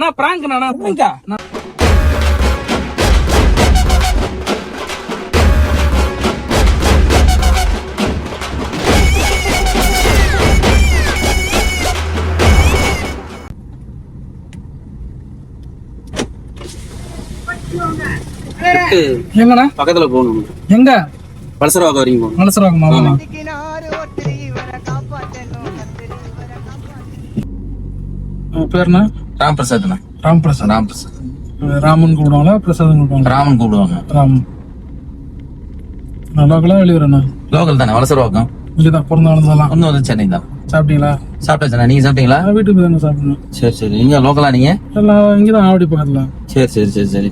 அண்ணா prank நானா பிராங்கா? எங்கண்ணா பக்கத்துல போகணும். எங்க பலசரவாக்கம் வரைக்கும் போகணும். மலசரவாக்கமா? பேருண்ணா ராம் பிரசாத்ண்ணா. ராம் பிரசாத். ராம் பிரசாத். ராமன் கூப்பிடுவாங்களா பிரசாதன் கூப்பிடுவாங்க? ராமன் கூப்பிடுவாங்க. ராம். லோக்கலா வெளியூரண்ணா? லோக்கல் தானே, வலசரவாக்கம். இங்கதான் பிறந்த வளர்ந்ததெல்லாம். ஒன்னும் வந்து சென்னை தான். சாப்பிட்டீங்களா? சாப்பிட்டாச்சுண்ணா. நீங்க சாப்பிட்டீங்களா? வீட்டுக்கு தானே சாப்பிடணும். சரி சரி. நீங்க லோக்கலா? நீங்க எல்லாம் இங்கதான் ஆவடி பக்கத்துல. சரி சரி சரி சரி.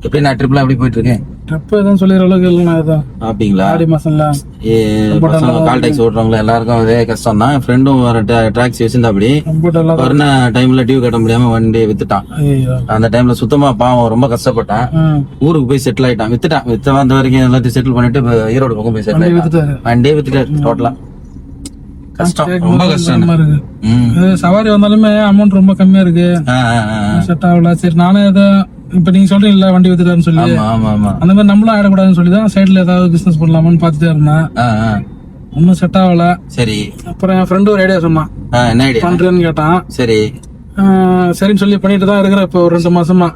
எப்படி நான் ட்ரிப்லாம் எப்படி போயிட்டு இருக்கேன்? ட்ரிப் எதுவும் சொல்லிடுற அளவுக்கு இல்லைண்ணா. இதுதான் அப்படிங்களா? ஆடி மாசம்ல கால் டாக்ஸி ஓட்டுறவங்க எல்லாருக்கும் அதே கஷ்டம் தான். என் ஃப்ரெண்டும் ஒரு டாக்ஸி வச்சிருந்தா அப்படி கொரோனா டைம்ல டியூ கட்ட முடியாம வண்டி வித்துட்டான். அந்த டைம்ல சுத்தமா பாவம் ரொம்ப கஷ்டப்பட்டான். ஊருக்கு போய் செட்டில் ஆயிட்டான். வித்த வந்த வரைக்கும் எல்லாத்தையும் செட்டில் பண்ணிட்டு ஈரோடு பக்கம் போய் செட்டில் ஆயிட்டான். வண்டியே வித்துட்டாரு டோட்டலா. கஷ்டம், ரொம்ப கஷ்டம் இருக்கு. சவாரி வந்தாலுமே அமௌண்ட் ரொம்ப கம்மியா இருக்கு. செட் ஆகல. சரி நானே ஏதோ இப்ப நீங்க சொல்றீங்கல்ல வண்டி வித்துட்டாருன்னு சொல்லி, அந்த மாதிரி நம்மளும் ஆயிடக்கூடாதுன்னு சொல்லிதான் சைட்ல ஏதாவது பிசினஸ் பண்ணலாமான்னு பாத்துட்டே இருந்தேன். ஒன்னும் செட் ஆகல. சரி. அப்புறம் என் ஃப்ரெண்டு ஒரு ஐடியா சொன்னான். என்ன ஐடியா பண்றேன்னு கேட்டான். சரி சரின்னு சொல்லி பண்ணிட்டு தான் இருக்கிறேன் இப்ப ஒரு 2 மாசமா.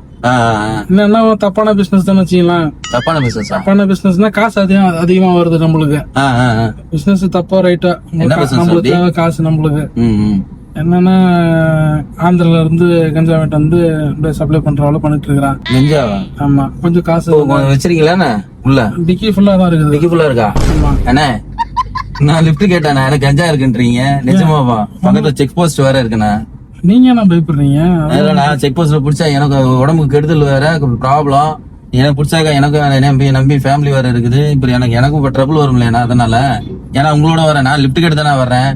என்னன்னா தப்பான பிசினஸ் தானே வச்சுக்கலாம். தப்பான பிசினஸ்னா காசு அதிகமா வருது நம்மளுக்கு. பிசினஸ் தப்பா ரைட்டா நம்மளுக்கு தேவை காசு நம்மளுக்கு. என்னன்னா ஆந்திரால இருந்து கஞ்சா வெட்ட வந்து சப்ளை பண்றவள பண்ணிட்டு இருக்கிறான். கஞ்சாவா? ஆமா. கொஞ்சம் காசு வச்சிருக்கீங்களா? உள்ள டிக்கி ஃபுல்லா தான் இருக்குது. டிக்கி ஃபுல்லா இருக்கா? ஆமா. அண்ணே நான் லிஃப்ட் கேட்டேன். எனக்கு கஞ்சா இருக்குன்றீங்க நிஜமாவா? பக்கத்துல செக் போஸ்ட் வேற இருக்குண்ணா. நீங்க என்ன பயப்படுறீங்க? இல்லண்ணா, செக் போஸ்ட்ல பிடிச்சா எனக்கு உடம்புக்கு கெடுதல் வேற ப்ராப்ளம். எனக்கு பிடிச்சாக்கா எனக்கு நம்பி ஃபேமிலி வேற இருக்குது. இப்ப எனக்கும் இப்ப ட்ரபிள் வரும்ல. அதனால ஏன்னா உங்களோட வரேன், நான் லிஃப்ட் கேட்டு தானே வர்றேன்.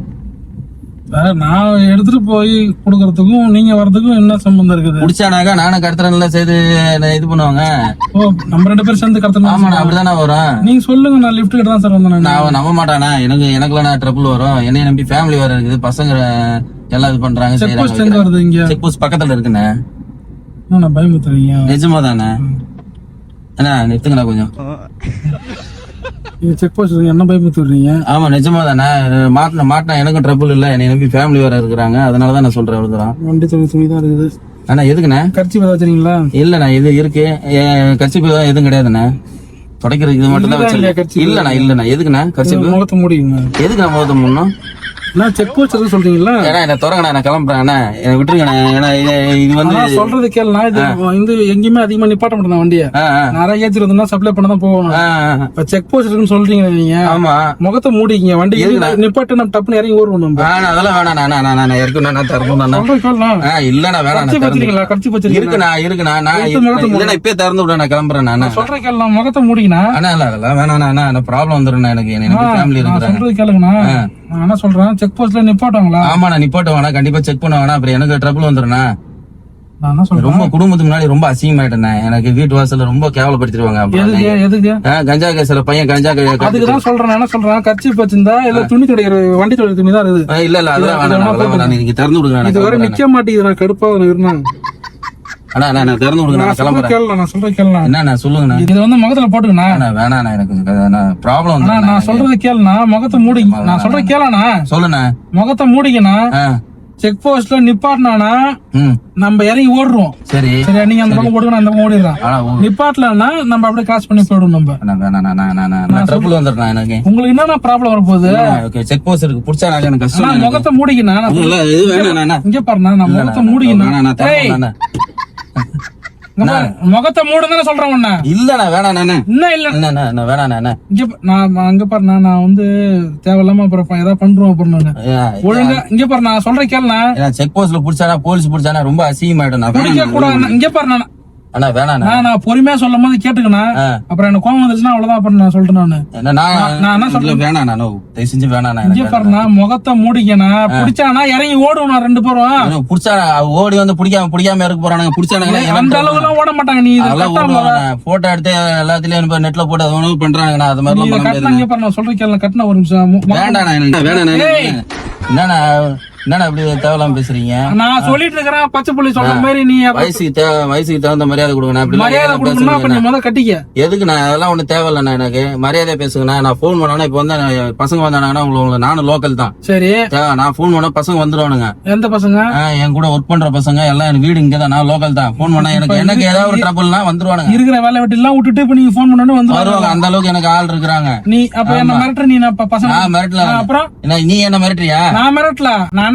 நான் எடுத்துட்டு போய் கொடுக்கறதுக்கும் நீங்க வர்றதுக்கும் என்ன சம்பந்தம் இருக்குது? குடிச்சானாக்கா நானும் கடத்துறேன்ல செய்து இது பண்ணுவாங்க. ஓ, நம்ம 2 பேரும் சேர்ந்து கடத்தணும். ஆமா, அப்படிதானே வரும். நீங்க சொல்லுங்க, நான் லிஃப்ட் கிட்ட தான் சார் வந்தேன். நான் நம்ப மாட்டானா? எனக்குலாம் ட்ரபிள் வரும். என்னைய நம்பி ஃபேமிலி வேற இருக்குது. பசங்க எல்லாம் இது பண்றாங்க. செக் போஸ்ட் எங்க வருது? இங்க செக் போஸ்ட் பக்கத்துல இருக்குண்ணே. நான் பயமுத்துறீங்க? நிஜமா தானே? என்ன நிறுத்துங்கண்ணா கொஞ்சம். செக் போஸ்ட் என்ன பயமுத்துறீங்க? ஆமா நிஜமா தானே. மாட்டினா எனக்கும் ட்ரபிள் இல்ல. என்னை நம்பி ஃபேமிலி வேற இருக்கிறாங்க. அதனாலதான் நான் சொல்றேன். எழுதுறான் வண்டி துணி தான் இருக்குது. அண்ணா எதுக்குண்ணே? கர்ச்சி ஏதாவது வச்சிருக்கீங்களா? இல்லண்ணா, இது இருக்கு. கர்ச்சி தான் எதுவும் கிடையாதுண்ணே. துடைக்கிறது இது மட்டும் தான் வச்சிருக்கேன். இல்லண்ணா எதுக்குண்ணா கர்ச்சி? முகத்தை மூடிங்க. எதுக்குண்ணா முகத்தை மூடணும்? செக் போஸ்ட் சொல்றீங்களா? என்ன திறங்கண்ணா, நான் கிளம்புறேன். என்ன விட்டுருங்கண்ணா. ஏன்னா இது வந்து சொல்றது கேளுண்ணா. இது எங்கேயுமே அதிகமா நிப்பாட்ட மாட்டேன் வண்டியை. நிறைய ஏற்றி வந்து சப்ளை பண்ண தான் போகணும். செக் போஸ்ட் இருக்குன்னு சொல்றீங்க நீங்க. ஆமா. முகத்தை மூடிக்கிங்க. வண்டி நிப்பாட்டு நம்ம டப்புன்னு இறங்கி ஓடுவோம். அதெல்லாம் வேணாம். நான் இருக்கணும். நான் திறந்து இல்லண்ணா வேணாம். கட்சி போச்சு இருக்குண்ணா. நான் இப்பயே திறந்து விட. நான் கிளம்புறேன். நான் சொல்றேன் கேளுண்ணா. முகத்தை மூடிக்கினா. அண்ணா இல்ல அதெல்லாம் வேணாண்ணா. ப்ராப்ளம் வந்துடும் எனக்கு ஃபேமிலி இருக்கு. சொல்றது கேளுங்கண்ணா. நான் என்ன சொல்றேன், செக் போஸ்ட்ல நிப்பாட்டுவாங்களா? ஆமா, நான் நிப்பாட்டுவானா? கண்டிப்பா செக் பண்ணுவானா? அப்புறம் எனக்கு ட்ரபிள் வந்துருண்ணா. நான் என்ன சொல்றேன், ரொம்ப குடும்பத்துக்கு முன்னாடி ரொம்ப அசிங்கமாயிட்டேன். எனக்கு வீட்டு வாசல்ல ரொம்ப கேவலப்படுத்திடுவாங்க. எதுக்கு? கஞ்சா கேஸ்ல பையன் கஞ்சா அதுக்குதான் சொல்றேன். என்ன சொல்றேன், கட்சி வச்சிருந்தா இல்ல துணி துடைக்கிற வண்டி துடைக்கிற துணி தான் இருக்குது. இல்ல அதெல்லாம் நீங்க திறந்து விடுங்க. இது வரை நிக்க மாட்டேங்குது. நான் கடுப்பா இருந்தான். அண்ணா நான் திறந்து விடுங்க. நான் கிளம்புறேன். நான் சொல்றேன் கேளுண்ணா. என்ன சொல்லுங்கண்ணா. இது வந்து முகத்துல போட்டுக்கண்ணா. வேணாண்ணா, எனக்கு ப்ராப்ளம். நான் சொல்றது கேளுண்ணா. முகத்தை மூடி. நான் சொல்றேன் கேளுண்ணா. சொல்லுண்ணா. முகத்தை மூடிக்கண்ணா. செக் போஸ்ட்ல நிப்பாட்டினா நம்ம இறங்கி ஓடுறோம். சரி சரி. நீங்க அந்த பக்கம் ஓடுங்க, அந்த பக்கம் ஓடிடலாம். நிப்பாட்டலன்னா நம்ம அப்படியே கிராஸ் பண்ணி போயிடும். நம்ம ட்ரபிள் வந்துடுறேன். எனக்கு உங்களுக்கு என்னென்ன ப்ராப்ளம் வரப்போகுது? செக் போஸ்ட் இருக்கு. புடிச்சா எனக்கு கஷ்டம். முகத்தை மூடிக்கண்ணா. இங்க பாருண்ணா, நான் முகத்தை மூடிக்கண்ணா. முகத்தை மூடுன்னு சொல்றேன். இல்லண்ணா வேணாண்ணா. என்ன இல்ல வேணாண்ணா. நான் அங்க பாருண்ணா, நான் வந்து தேவையில்லாம அப்புறம் ஏதாவது பண்றோம். அப்புறம் ஒழுங்கா இங்க பாரு, நான் சொல்றேன் கேளுண்ணா. செக் போஸ்ட்ல புடிச்சானா போலீஸ் புடிச்சானா ரொம்ப அசிங்கமாயிடும். பிடிக்க கூடாது. இங்க பாருண்ணா, அண்ணா வேணாண்ணா. நான் பொறுமையா சொல்லும் போது கேட்டுக்கண்ணா. அப்புறம் எனக்கு கோவம் வந்துச்சுன்னா அவ்வளவுதான். அப்புறம் நான் சொல்றேன். நான் என்ன சொல்றேன், வேணாண்ணா. தயவு செஞ்சு வேணாண்ணா. இங்க பாருண்ணா, முகத்தை மூடிக்கண்ணா. பிடிச்சானா இறங்கி ஓடுவோம். 2 பேரும் புடிச்சா ஓடி வந்து பிடிக்காம இருக்க போறானுங்க. பிடிச்சானுங்க அந்த அளவுக்கு எல்லாம் ஓட மாட்டாங்க. நீ போட்டோ எடுத்து எல்லாத்துலயும் நெட்ல போட்டு அது ஒண்ணு பண்றாங்க. அது மாதிரி கட்டினா. இங்க பாரு, நான் சொல்றேன் கேளுங்க. கட்டின ஒரு நிமிஷம். வேண்டாண்ணா. என்னண்ணா என்னடா அப்படி தேவையில்லாம பேசுறீங்க? நான் சொல்லிட்டு இருக்கிறேன் பச்சை புள்ளி சொல்ற மாதிரி நீ வயசுக்கு தகுந்த மரியாதை கொடுக்கணும். மரியாதை கொடுக்கணும்னா அப்ப நீ முத கட்டிக்க. எதுக்கு நான் அதெல்லாம் ஒண்ணு தேவையில்லண்ணா, எனக்கு மரியாதையா பேசுங்கண்ணா. நான் போன் பண்ணோன்னா இப்ப வந்து பசங்க வந்தாங்கன்னா உங்களுக்கு நானும் லோக்கல் தான். சரி, நான் போன் பண்ண பசங்க வந்துருவானுங்க. எந்த பசங்க? என் கூட ஒர்க் பண்ற பசங்க எல்லாம். எனக்கு வீடு இங்கதான், நான் லோக்கல் தான். போன் பண்ணா எனக்கு ஏதாவது ஒரு ட்ரபிள்னா வந்துருவானுங்க. இருக்கிற வேலை வெட்டி எல்லாம் விட்டுட்டு இப்ப நீங்க போன் பண்ணணும் வருவாங்க. அந்த அளவுக்கு எனக்கு ஆள் இருக்கிறாங்க. நீ அப்ப என்ன மிரட்டுற? நீ பசங்க மிரட்டல. அப்புறம் நீ என்ன மிரட்டுறியா? நான் மிரட்டல. நான்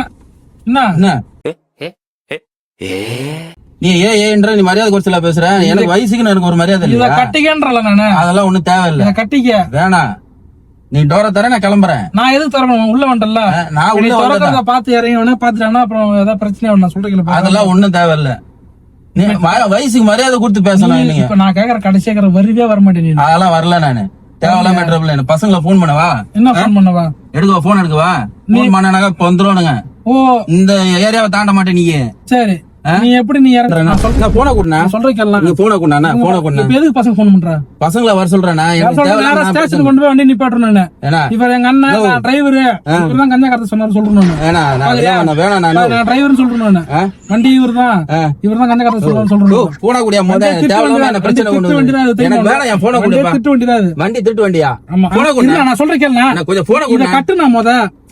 என்ன நீ ஏன்ற நீ மரியாதை குறைச்சலா பேசுற. எனக்கு வயசுக்கு எனக்கு ஒரு மரியாதை இல்ல. கட்டிக்கன்றல நானு. அதெல்லாம் ஒண்ணும் தேவையில்ல. கட்டிக்க வேணாம். நீ டோரை தர, நான் கிளம்புறேன். நான் எதுக்கு தரணும்? உள்ள வந்துட்டல. நான் உள்ள வரத பாத்து இறங்கி பாத்துட்டானா அப்புறம் ஏதாவது பிரச்சனை நான் சொல்றேன். அதெல்லாம் ஒண்ணும் தேவையில்ல. நீ வயசுக்கு மரியாதை கொடுத்து பேசலாம். நீங்க இப்ப நான் கேக்குற கடைசியா வருவே வர மாட்டேன். அதெல்லாம் வரல. நானு தேவையில்லாம ட்ரபிள். எனக்கு பசங்களை போன் பண்ணவா? என்ன போன் பண்ணவா? எடுக்கவா? போன் எடுக்கவா? போன் பண்ணனாக்கா இப்ப வந்துருவானுங்க. ஓ, இந்த ஏரியாவை தாண்ட மாட்டேன் நீங்க. சரி, நீ எப்படி நீ போன கூடனா சொல்றேன் கேளலாம். நீ போன கூடனா போன கூடனா எதுக்கு பசங்க போன் பண்ற? பசங்களை வர சொல்றேனா? ஸ்டேஷன் கொண்டு போய் வண்டி நிப்பாட்டணும். இவர் எங்க அண்ணன் டிரைவர் இவர்தான் கஞ்சா கடத்த சொன்னாரு சொல்றேன். நான் டிரைவர் சொல்றேன். வண்டி இவர்தான் கஞ்சா கடத்த சொன்னாரு சொல்றேன். போன கூடிய பிரச்சனை திட்டு வண்டிதான் வண்டி திட்டு வண்டியா? நான் சொல்றேன் கேளலாம். கொஞ்சம் போன கூட கட்டு. நான்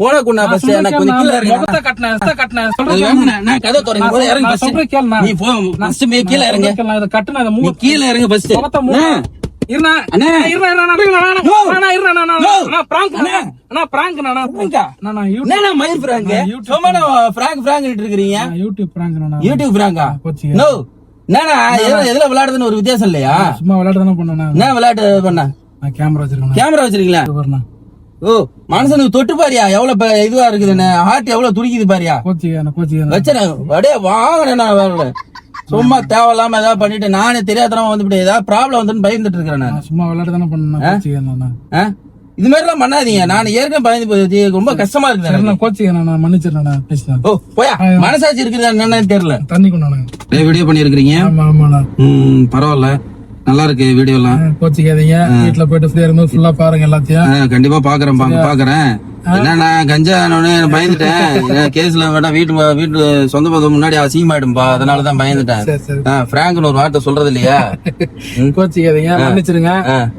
போன கூட பஸ் எனக்கு கொஞ்சம் கீழ இறங்க. கட்டினேன் சொல்றேன். நான் கதை தொடங்க போது இறங்க. சொல்றேன் கேளலாம். நீ போ ஃபர்ஸ்ட் மே கீழ இறங்க. இத கட்டுன இத மூணு கீழ இறங்க ஃபர்ஸ்ட். இருனா அண்ணா இருனா பிராங்க் நான் மயிர் பிராங்க் சும்மா பிராங்க் இருக்கீங்க. யூடியூப் பிராங்க் யூடியூப் பிராங்கா? நோ நானா எதுல விளையாடுதுன்னு ஒரு வித்தியாசம் இல்லையா? சும்மா விளையாட்டு தானே பண்ணேன். என்ன விளையாட்டு பண்ண? நான் கேமரா வச்சிருக்கேன். கேமரா வச்சிருக்கீங்களா? ஓ, மனுஷனுக்கு தொட்டு பாரியா எவ்வளவு இதுவா இருக்குதுன்னு. ஹார்ட் எவ்வளவு துடிக்குது பாரியா? வச்சுறேன் அப்படியே வாங்கினேன். சும்மா தேவையில்லாம ஏதாவது பண்ணிட்டு நானே தெரியாதனமா வந்து ஏதாவது ப்ராப்ளம் வந்து பயந்துட்டு இருக்கிறேன். சும்மா விளையாட்டு தானே பண்ணேன். இது மாதிரி எல்லாம் பண்ணாதீங்க. நான் ஏற்கனவே பயந்து போய் ரொம்ப கஷ்டமா இருக்கு. நான் மன்னிச்சிடறேன். ஓ போயா, மனசாட்சி இருக்குது என்னன்னு தெரியல. தண்ணி கொண்டாங்க. வீடியோ பண்ணிருக்கீங்க. பரவாயில்ல, நல்லா இருக்கு வீடியோ எல்லாம். கோச்சிக்காதீங்க. வீட்டுல போயிட்டு ஃப்ரீயா இருக்கும்போது ஃபுல்லா பாருங்க எல்லாத்தையும். கண்டிப்பா பாக்குறேன். என்னன்னா கஞ்சா பயந்துட்டேன். கேஸ்ல வேணா வீட்டு சொந்த பந்தம் முன்னாடி அசிங்கமாயிடும்பா, அதனாலதான் பயந்துட்டேன். பிராங்க்னு ஒரு வார்த்தை சொல்றது இல்லையா? கோச்சிக்காதீங்க, மன்னிச்சிருங்க.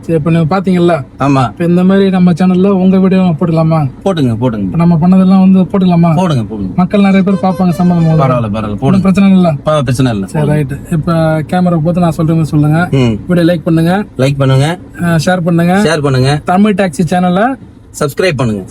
சரி, இப்ப நீங்க பாத்தீங்கல்ல. ஆமா, இப்ப இந்த மாதிரி நம்ம சேனல்ல உங்க வீடியோ போட்டுக்கலாமா? போட்டுங்க. நம்ம பண்ணதெல்லாம் வந்து போட்டுக்கலாமா? போடுங்க. மக்கள் நிறைய பேர் பாப்பாங்க சம்பந்தம். பரவாயில்ல போடுங்க. பிரச்சனை இல்ல. சரி, ரைட். இப்ப கேமரா போட்டு நான் சொல்றேன் சொல்லுங்க. வீடியோ லைக் பண்ணுங்க, ஷேர் பண்ணுங்க. தமிழ் டாக்ஸி சேனலை சப்ஸ்கிரைப் பண்ணுங்க.